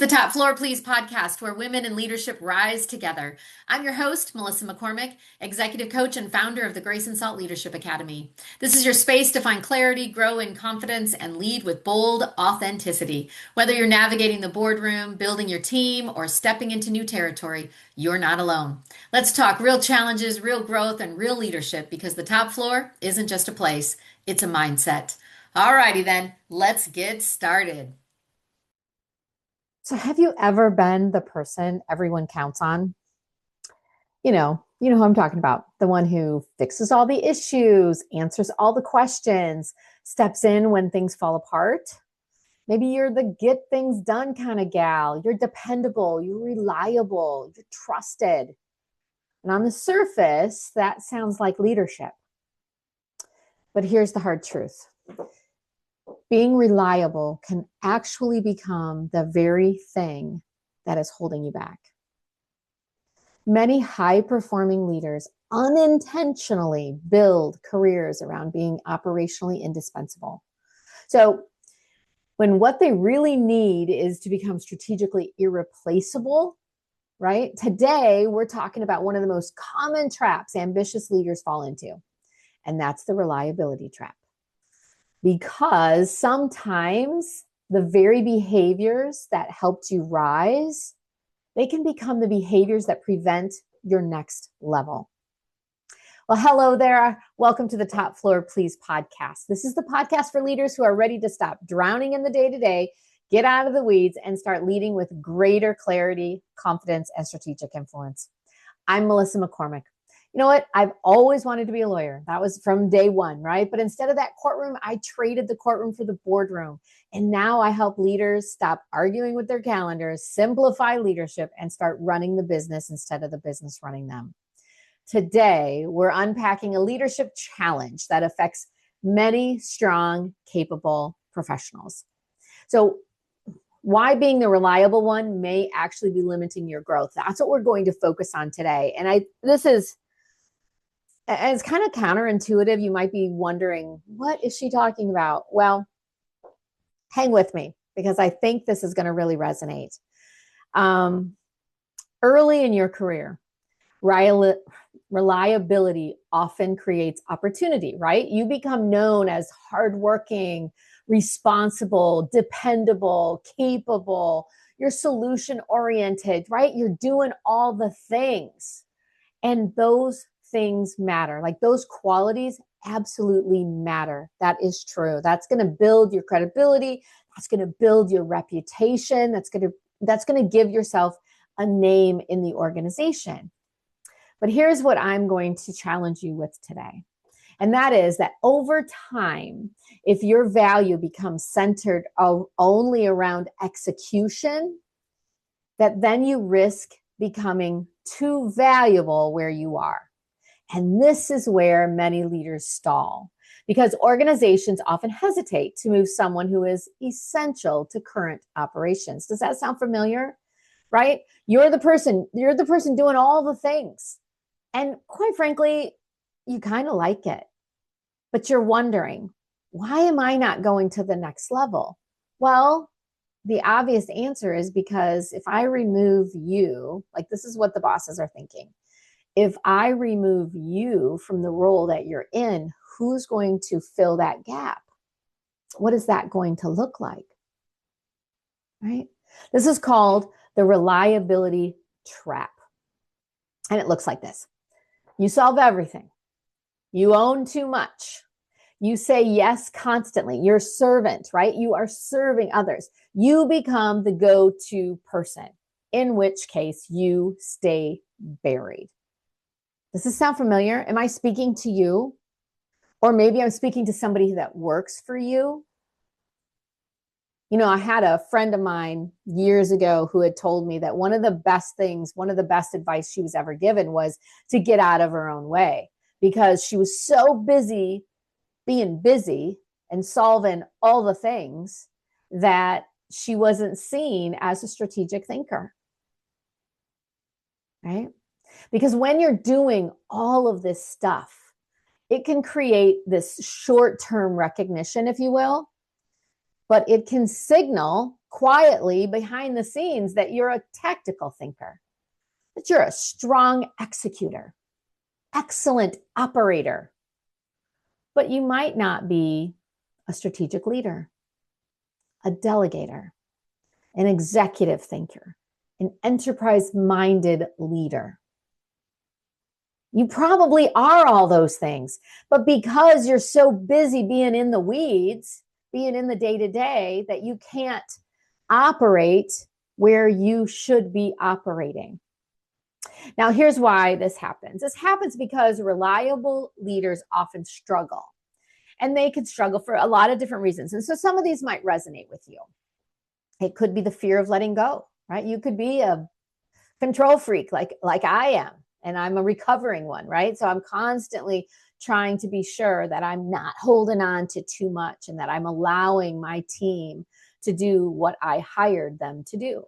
The Top Floor Please podcast, where women in leadership rise together. I'm your host, Melissa McCormick, executive coach and founder of the Grace and Salt Leadership Academy. This is your space to find clarity, grow in confidence, and lead with bold authenticity. Whether you're navigating the boardroom, building your team, or stepping into new territory, you're not alone. Let's talk real challenges, real growth, and real leadership because the top floor isn't just a place, it's a mindset. Alrighty then, let's get started. So have you ever been the person everyone counts on? You know who I'm talking about. The one who fixes all the issues, answers all the questions, steps in when things fall apart. Maybe you're the get things done kind of gal. You're dependable, you're reliable, you're trusted. And on the surface, that sounds like leadership. But here's the hard truth. Being reliable can actually become the very thing that is holding you back. Many high-performing leaders unintentionally build careers around being operationally indispensable. So when what they really need is to become strategically irreplaceable, right? Today, we're talking about one of the most common traps ambitious leaders fall into, and that's the reliability trap. Because sometimes the very behaviors that helped you rise, they can become the behaviors that prevent your next level. Well, hello there. Welcome to the Top Floor Please podcast. This is the podcast for leaders who are ready to stop drowning in the day-to-day, get out of the weeds, and start leading with greater clarity, confidence, and strategic influence. I'm Melissa McCormick. You know what? I've always wanted to be a lawyer. That was from day one, right? But instead of that courtroom, I traded the courtroom for the boardroom. And now I help leaders stop arguing with their calendars, simplify leadership, and start running the business instead of the business running them. Today, we're unpacking a leadership challenge that affects many strong, capable professionals. So why being the reliable one may actually be limiting your growth. That's what we're going to focus on today. And it's kind of counterintuitive. You might be wondering, what is she talking about? Well, hang with me because I think this is going to really resonate. Early in your career, reliability often creates opportunity, right? You become known as hardworking, responsible, dependable, capable. You're solution-oriented, right? You're doing all the things. And those things matter. Like those qualities absolutely matter. That is true. That's going to build your credibility. That's going to build your reputation. That's going to give yourself a name in the organization. But here's what I'm going to challenge you with today. And that is that over time, if your value becomes centered only around execution, that then you risk becoming too valuable where you are. And this is where many leaders stall because organizations often hesitate to move someone who is essential to current operations. Does that sound familiar? Right? You're the person doing all the things. And quite frankly, you kind of like it. But you're wondering, why am I not going to the next level? Well, the obvious answer is because if I remove you, like this is what the bosses are thinking. If I remove you from the role that you're in, who's going to fill that gap? What is that going to look like? Right? This is called the reliability trap. And it looks like this. You solve everything. You own too much. You say yes constantly. You're a servant, right? You are serving others. You become the go-to person, in which case you stay buried. Does this sound familiar? Am I speaking to you? Or maybe I'm speaking to somebody that works for you. You know, I had a friend of mine years ago who had told me that one of the best advice she was ever given was to get out of her own way because she was so busy being busy and solving all the things that she wasn't seen as a strategic thinker. Right? Because when you're doing all of this stuff, it can create this short-term recognition, if you will, but it can signal quietly behind the scenes that you're a tactical thinker, that you're a strong executor, excellent operator, but you might not be a strategic leader, a delegator, an executive thinker, an enterprise-minded leader. You probably are all those things, but because you're so busy being in the weeds, being in the day-to-day, that you can't operate where you should be operating. Now, here's why this happens. This happens because reliable leaders often struggle, and they could struggle for a lot of different reasons. And so some of these might resonate with you. It could be the fear of letting go, right? You could be a control freak like I am, and I'm a recovering one, right? So I'm constantly trying to be sure that I'm not holding on to too much and that I'm allowing my team to do what I hired them to do.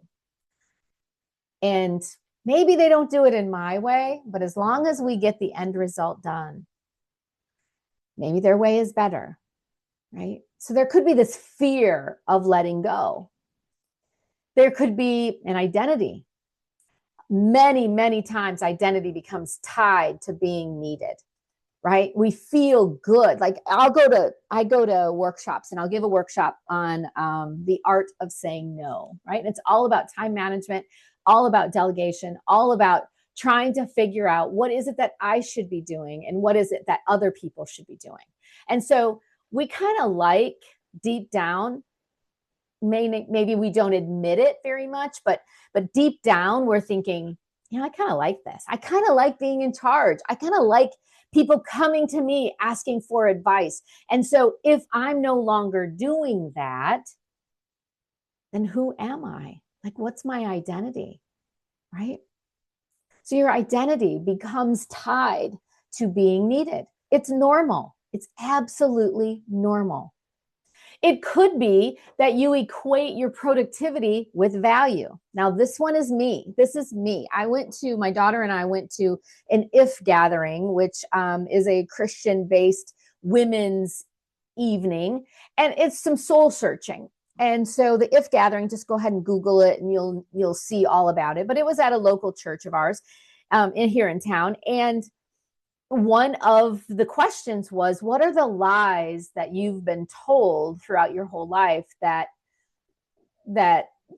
And maybe they don't do it in my way, but as long as we get the end result done, maybe their way is better, right? So there could be this fear of letting go. There could be an identity. Many, many times identity becomes tied to being needed, right? We feel good. Like I go to workshops, and I'll give a workshop on the art of saying no, right? And it's all about time management, all about delegation, all about trying to figure out what is it that I should be doing and what is it that other people should be doing. And so we kind of like deep down, maybe we don't admit it very much, but deep down we're thinking, I kind of like this. I kind of like being in charge. I kind of like people coming to me asking for advice. And so if I'm no longer doing that, then who am I? Like, what's my identity, right? So your identity becomes tied to being needed. It's normal. It's absolutely normal. It could be that you equate your productivity with value. Now, this one is me. This is me. My daughter and I went to an IF gathering, which is a Christian-based women's evening, and it's some soul searching. And so the IF gathering, just go ahead and Google it, and you'll see all about it. But it was at a local church of ours here in town, and one of the questions was, what are the lies that you've been told throughout your whole life that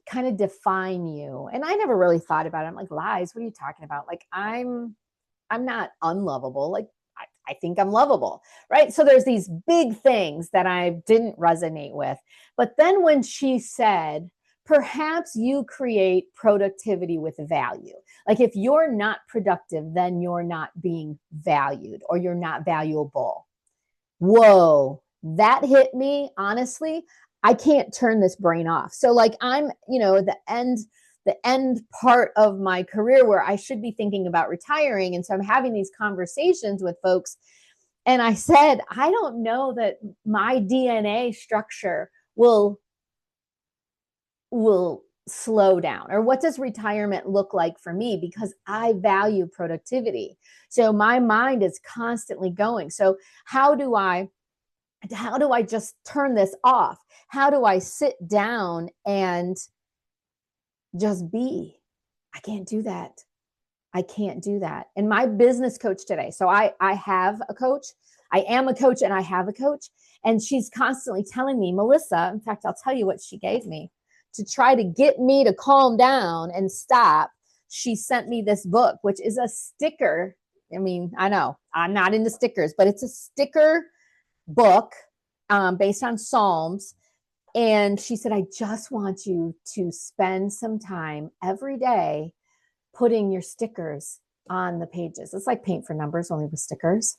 kind of define you? And I never really thought about it. I'm like, lies? What are you talking about? Like, I'm not unlovable. Like, I think I'm lovable, right? So there's these big things that I didn't resonate with. But then when she said, perhaps you create productivity with value. Like, if you're not productive, then you're not being valued or you're not valuable. Whoa, that hit me. Honestly, I can't turn this brain off. So like I'm, the end part of my career where I should be thinking about retiring. And so I'm having these conversations with folks. And I said, I don't know that my DNA structure will slow down, or what does retirement look like for me, because I value productivity. So my mind is constantly going. So how do I just turn this off? How do I sit down and just be? I can't do that. I can't do that. And my business coach today, so I have a coach. I am a coach and I have a coach. And she's constantly telling me, Melissa, in fact, I'll tell you what she gave me to try to get me to calm down and stop. She sent me this book, which is a sticker. I mean, I know I'm not into stickers, but it's a sticker book based on Psalms. And she said, I just want you to spend some time every day putting your stickers on the pages. It's like paint for numbers, only with stickers.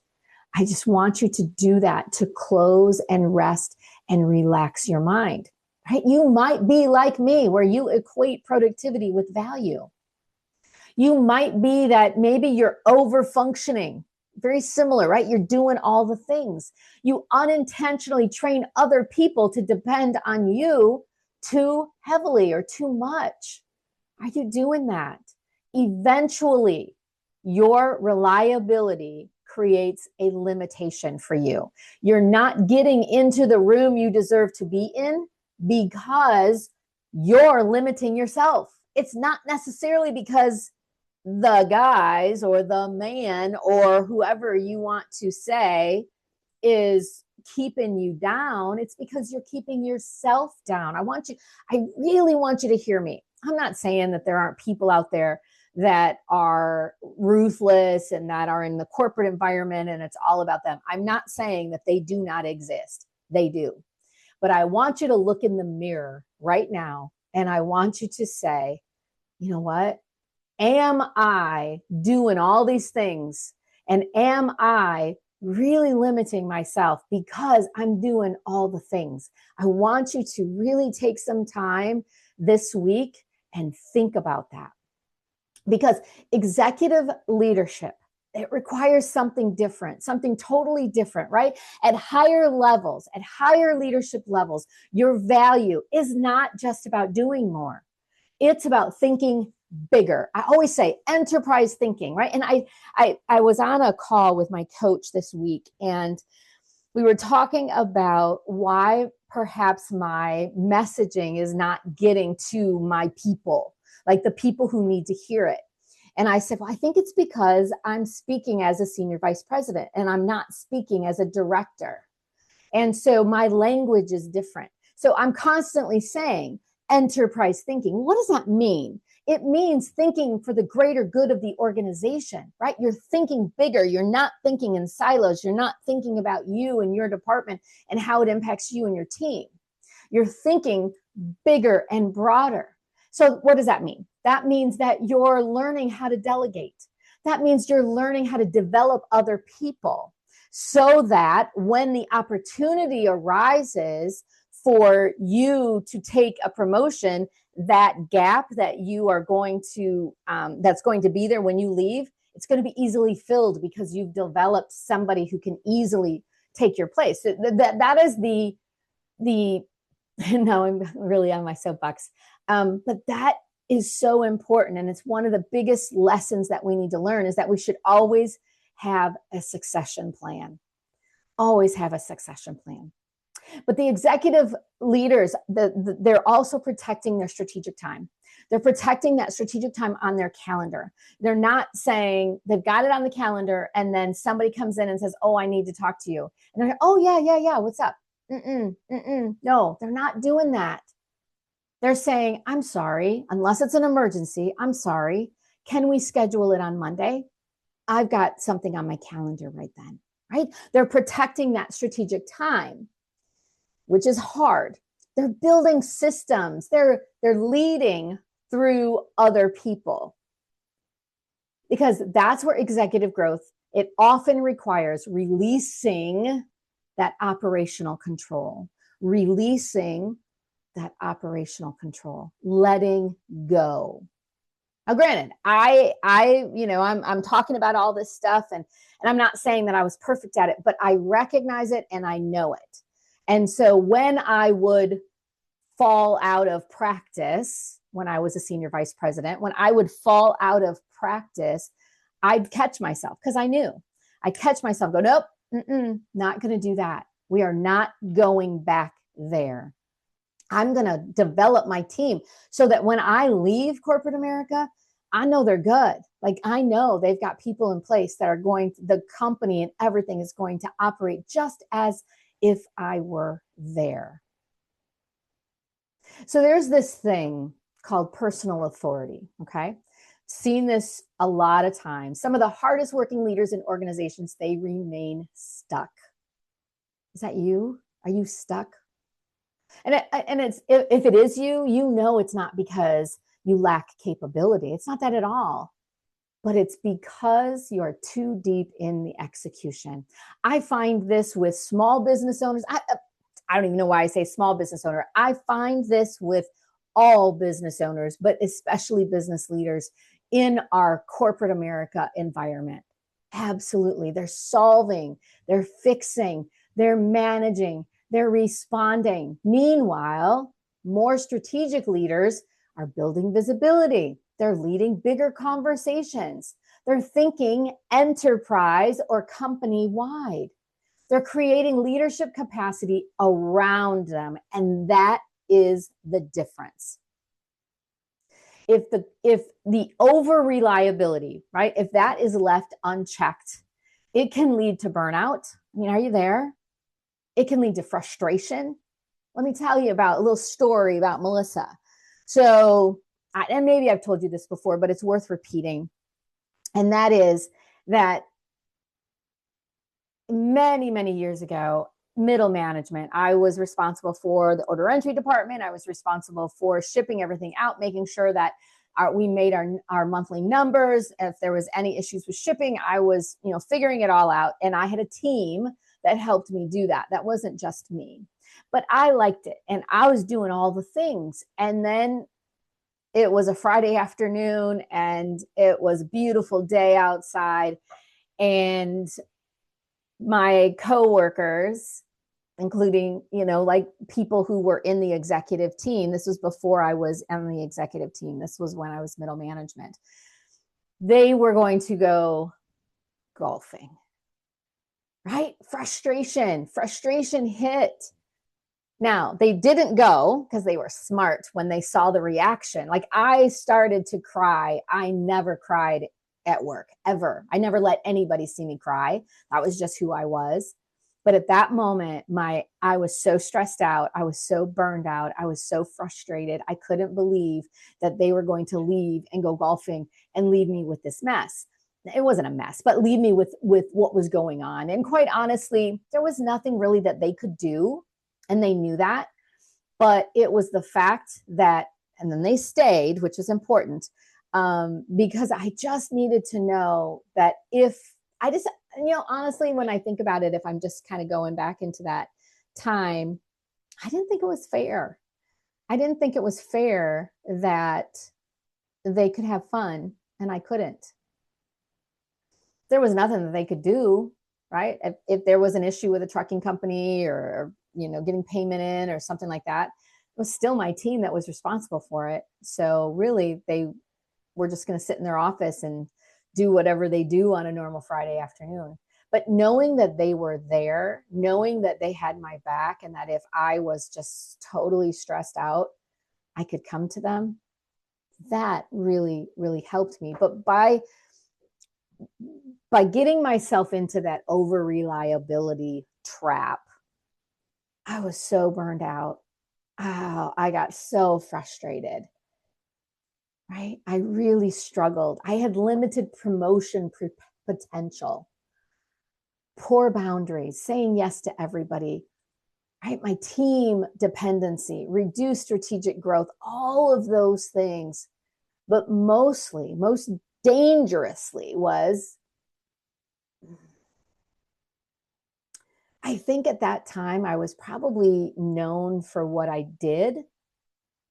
I just want you to do that to close and rest and relax your mind, right? You might be like me, where you equate productivity with value. You might be that maybe you're over functioning. Very similar, right? You're doing all the things. You unintentionally train other people to depend on you too heavily or too much. Are you doing that? Eventually, your reliability creates a limitation for you. You're not getting into the room you deserve to be in because you're limiting yourself. It's not necessarily because the guys or the man or whoever you want to say is keeping you down. It's because you're keeping yourself down. I really want you to hear me. I'm not saying that there aren't people out there that are ruthless and that are in the corporate environment and it's all about them. I'm not saying that they do not exist. They do. But I want you to look in the mirror right now and I want you to say, you know what? Am I doing all these things? And am I really limiting myself because I'm doing all the things? I want you to really take some time this week and think about that. Because executive leadership, it requires something different, something totally different, right? At higher levels, at higher leadership levels, your value is not just about doing more. It's about thinking bigger. I always say enterprise thinking, right? And I was on a call with my coach this week, and we were talking about why perhaps my messaging is not getting to my people, like the people who need to hear it. And I said, well, I think it's because I'm speaking as a senior vice president and I'm not speaking as a director. And so my language is different. So I'm constantly saying enterprise thinking. What does that mean? It means thinking for the greater good of the organization, right? You're thinking bigger. You're not thinking in silos. You're not thinking about you and your department and how it impacts you and your team. You're thinking bigger and broader. So what does that mean? That means that you're learning how to delegate. That means you're learning how to develop other people so that when the opportunity arises for you to take a promotion, that gap that you are going to, that's going to be there when you leave, it's going to be easily filled because you've developed somebody who can easily take your place. So that is the, no, I'm really on my soapbox. But that is so important. And it's one of the biggest lessons that we need to learn is that we should always have a succession plan. Always have a succession plan. But the executive leaders, they're also protecting their strategic time. They're protecting that strategic time on their calendar. They're not saying they've got it on the calendar and then somebody comes in and says, oh, I need to talk to you. And they're like, oh, yeah, what's up? No, they're not doing that. They're saying, I'm sorry, unless it's an emergency, I'm sorry. Can we schedule it on Monday? I've got something on my calendar right then, right? They're protecting that strategic time, which is hard. They're building systems. They're leading through other people. Because that's where executive growth, it often requires releasing that operational control, releasing that operational control, letting go. Now, granted, I'm talking about all this stuff and I'm not saying that I was perfect at it, but I recognize it and I know it. And so when I would fall out of practice, when I was a senior vice president, when I would fall out of practice, I'd catch myself because I knew. I'd catch myself go, nope, not going to do that. We are not going back there. I'm going to develop my team so that when I leave corporate America, I know they're good. Like I know they've got people in place that are the company and everything is going to operate just as if I were there. So there's this thing called personal authority. Okay. Seen this a lot of times. Some of the hardest working leaders in organizations, they remain stuck. Is that you? Are you stuck? And it's if it is you, you know it's not because you lack capability. It's not that at all. But it's because you are too deep in the execution. I find this with small business owners. I don't even know why I say small business owner. I find this with all business owners, but especially business leaders in our corporate America environment. Absolutely. They're solving, they're fixing, they're managing, they're responding. Meanwhile, more strategic leaders are building visibility. They're leading bigger conversations. They're thinking enterprise or company-wide. They're creating leadership capacity around them. And that is the difference. if the over reliability, right, if that is left unchecked, it can lead to burnout. I mean, are you there? It can lead to frustration. Let me tell you about a little story about Melissa. So, and maybe I've told you this before, but it's worth repeating. And that is that many, many years ago, middle management, I was responsible for the order entry department. I was responsible for shipping everything out, making sure that we made our monthly numbers. If there was any issues with shipping, I was, figuring it all out. And I had a team that helped me do that. That wasn't just me, but I liked it. And I was doing all the things. And then it was a Friday afternoon and it was a beautiful day outside. And my coworkers, including, like people who were in the executive team. This was before I was on the executive team. This was when I was middle management. They were going to go golfing, right? Frustration hit. Now, they didn't go because they were smart when they saw the reaction. Like, I started to cry. I never cried at work, ever. I never let anybody see me cry. That was just who I was. But at that moment, I was so stressed out. I was so burned out. I was so frustrated. I couldn't believe that they were going to leave and go golfing and leave me with this mess. It wasn't a mess, but leave me with what was going on. And quite honestly, there was nothing really that they could do. And they knew that. But it was the fact that, and then they stayed, which is important, because I just needed to know that if I just, honestly, when I think about it, if I'm just kind of going back into that time, I didn't think it was fair. I didn't think it was fair that they could have fun and I couldn't. There was nothing that they could do, right? If there was an issue with a trucking company or, getting payment in or something like that, it was still my team that was responsible for it. So really, they were just going to sit in their office and do whatever they do on a normal Friday afternoon. But knowing that they were there, knowing that they had my back, and that if I was just totally stressed out, I could come to them, that really, really helped me. But by getting myself into that over reliability trap, I was so burned out. Oh, I got so frustrated. Right? I really struggled. I had limited promotion potential, poor boundaries, saying yes to everybody, right? My team dependency, reduced strategic growth, all of those things. But most dangerously was, I think at that time, I was probably known for what I did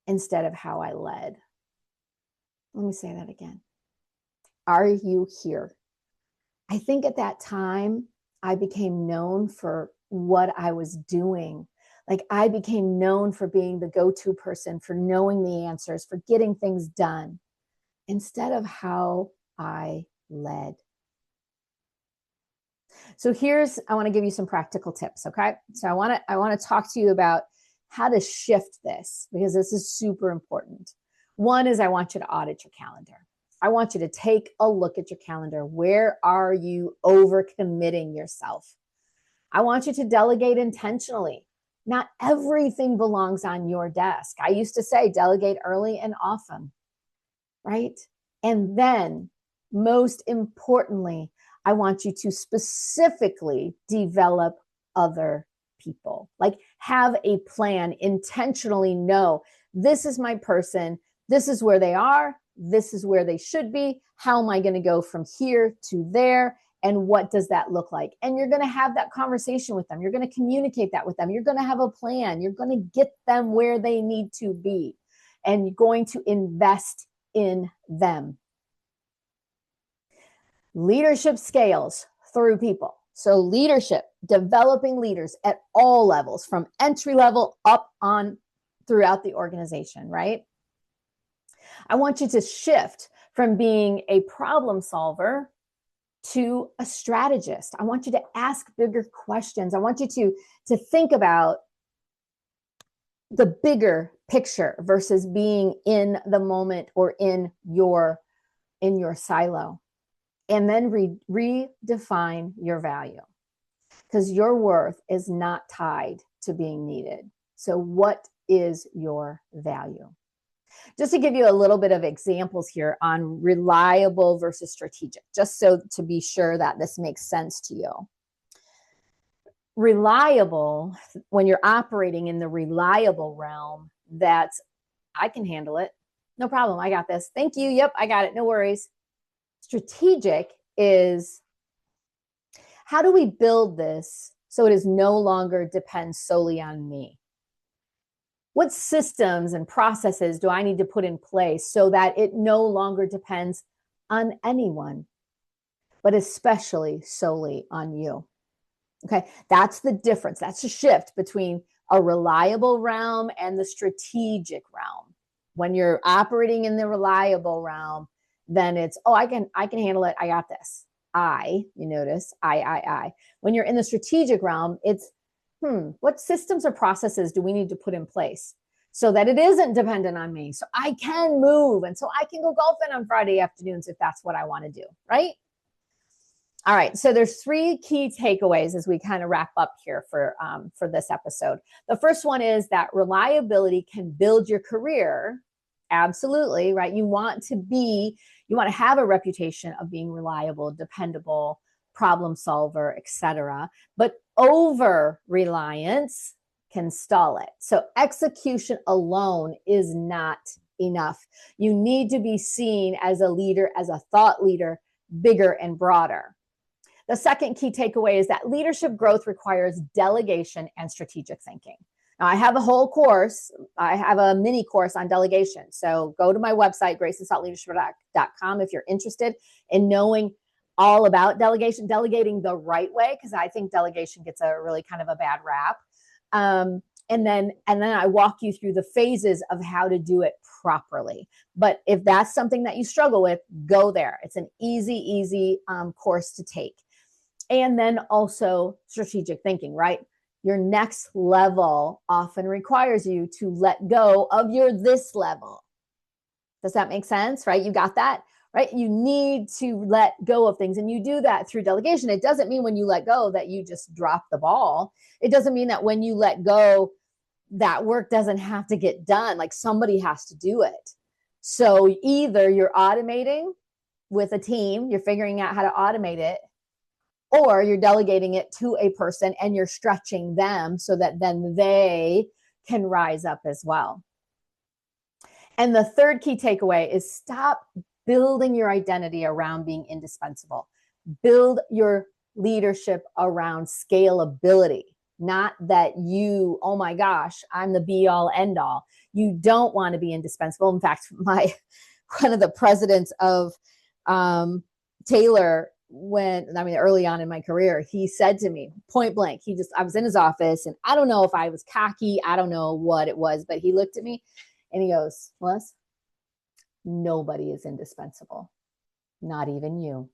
instead of how I led. Let me say that again. Are you here? I think at that time, I became known for what I was doing. Like, I became known for being the go-to person, for knowing the answers, for getting things done, instead of how I led. So I want to give you some practical tips, okay? So I want to talk to you about how to shift this, because this is super important. One is, I want you to audit your calendar. I want you to take a look at your calendar. Where are you overcommitting yourself? I want you to delegate intentionally. Not everything belongs on your desk. I used to say delegate early and often, right? And then, most importantly, I want you to specifically develop other people. Like, have a plan, intentionally know, this is my person, this is where they are, this is where they should be. How am I going to go from here to there? And what does that look like? And you're going to have that conversation with them. You're going to communicate that with them. You're going to have a plan. You're going to get them where they need to be. And you're going to invest in them. Leadership scales through people. So leadership, developing leaders at all levels, from entry level up on throughout the organization, right? I want you to shift from being a problem solver to a strategist. I want you to ask bigger questions. I want you to think about the bigger picture versus being in the moment or in your silo. And then redefine your value, because your worth is not tied to being needed. So what is your value? Just to give you a little bit of examples here on reliable versus strategic, just so to be sure that this makes sense to you. Reliable, when you're operating in the reliable realm, that's, I can handle it. No problem. I got this. Thank you. Yep, I got it. No worries. Strategic is, how do we build this so it is no longer depends solely on me? What systems and processes do I need to put in place so that it no longer depends on anyone, but especially solely on you? Okay, that's the difference. That's the shift between a reliable realm and the strategic realm. When you're operating in the reliable realm, then it's, oh, I can handle it. I got this. You notice, I. When you're in the strategic realm, it's, what systems or processes do we need to put in place so that it isn't dependent on me? So I can move and so I can go golfing on Friday afternoons if that's what I want to do, right? All right, so there's 3 key takeaways as we kind of wrap up here for this episode. The first one is that reliability can build your career. Absolutely, right? You want to have a reputation of being reliable, dependable, problem solver, etc. But over reliance can stall it. So execution alone is not enough. You need to be seen as a leader, as a thought leader, bigger and broader. The second key takeaway is that leadership growth requires delegation and strategic thinking. Now, I have a whole course. I have a mini course on delegation. So go to my website, graceandsaltleadership.com, if you're interested in knowing all about delegation, delegating the right way, because I think delegation gets a really kind of a bad rap. And then I walk you through the phases of how to do it properly. But if that's something that you struggle with, go there. It's an easy course to take. And then also strategic thinking, right? Your next level often requires you to let go of your this level. Does that make sense, right? You got that, right? You need to let go of things, and you do that through delegation. It doesn't mean when you let go that you just drop the ball. It doesn't mean that when you let go, that work doesn't have to get done. Like, somebody has to do it. So either you're automating with a team, you're figuring out how to automate it, or you're delegating it to a person and you're stretching them so that then they can rise up as well. And the third key takeaway is stop building your identity around being indispensable. Build your leadership around scalability, not that you, oh my gosh, I'm the be all end all. You don't want to be indispensable. In fact, one of the presidents of Taylor, early on in my career, he said to me point blank, I was in his office, and I don't know if I was cocky, I don't know what it was, but he looked at me and he goes, Melissa, nobody is indispensable, not even you.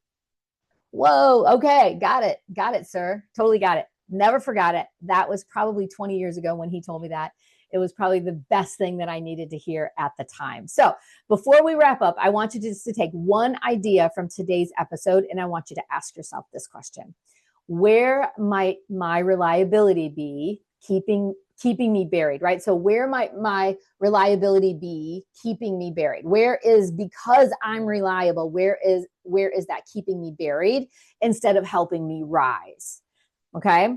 Whoa, okay, got it, sir, totally got it. Never forgot it. That was probably 20 years ago when he told me that. It was probably the best thing that I needed to hear at the time. So before we wrap up, I want you to take one idea from today's episode, and I want you to ask yourself this question. Where might my reliability be keeping me buried, right? So where might my reliability be keeping me buried? Where is, because I'm reliable, where is that keeping me buried instead of helping me rise? Okay?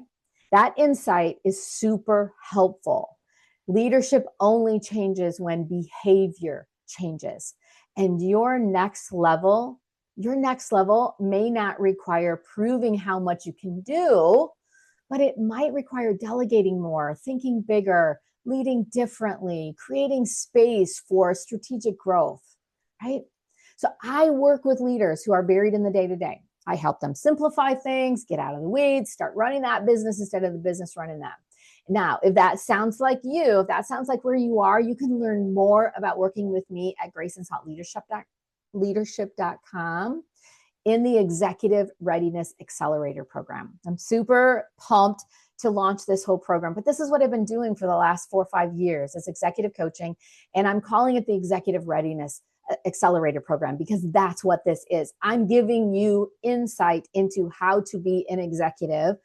That insight is super helpful. Leadership only changes when behavior changes. And your next level may not require proving how much you can do, but it might require delegating more, thinking bigger, leading differently, creating space for strategic growth, right? So I work with leaders who are buried in the day-to-day. I help them simplify things, get out of the weeds, start running that business instead of the business running them. Now, if that sounds like you, if that sounds like where you are, you can learn more about working with me at graceandsaltleadership.com in the Executive Readiness Accelerator Program. I'm super pumped to launch this whole program. But this is what I've been doing for the last 4 or 5 years as executive coaching. And I'm calling it the Executive Readiness Accelerator Program because that's what this is. I'm giving you insight into how to be an executive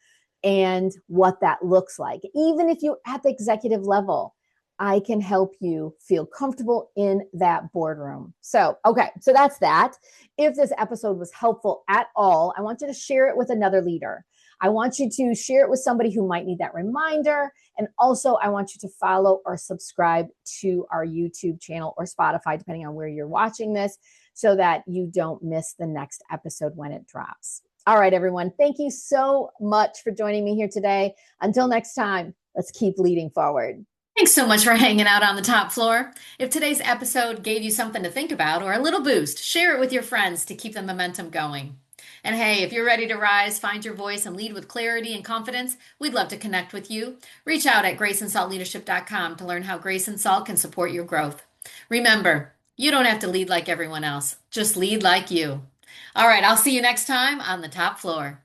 and what that looks like. Even if you're at the executive level, I can help you feel comfortable in that boardroom. So, okay, so that's that. If this episode was helpful at all, I want you to share it with another leader. I want you to share it with somebody who might need that reminder. And also, I want you to follow or subscribe to our YouTube channel or Spotify, depending on where you're watching this, so that you don't miss the next episode when it drops. All right, everyone. Thank you so much for joining me here today. Until next time, let's keep leading forward. Thanks so much for hanging out on the top floor. If today's episode gave you something to think about or a little boost, share it with your friends to keep the momentum going. And hey, if you're ready to rise, find your voice, and lead with clarity and confidence, we'd love to connect with you. Reach out at graceandsaltleadership.com to learn how Grace and Salt can support your growth. Remember, you don't have to lead like everyone else, just lead like you. All right, I'll see you next time on the top floor.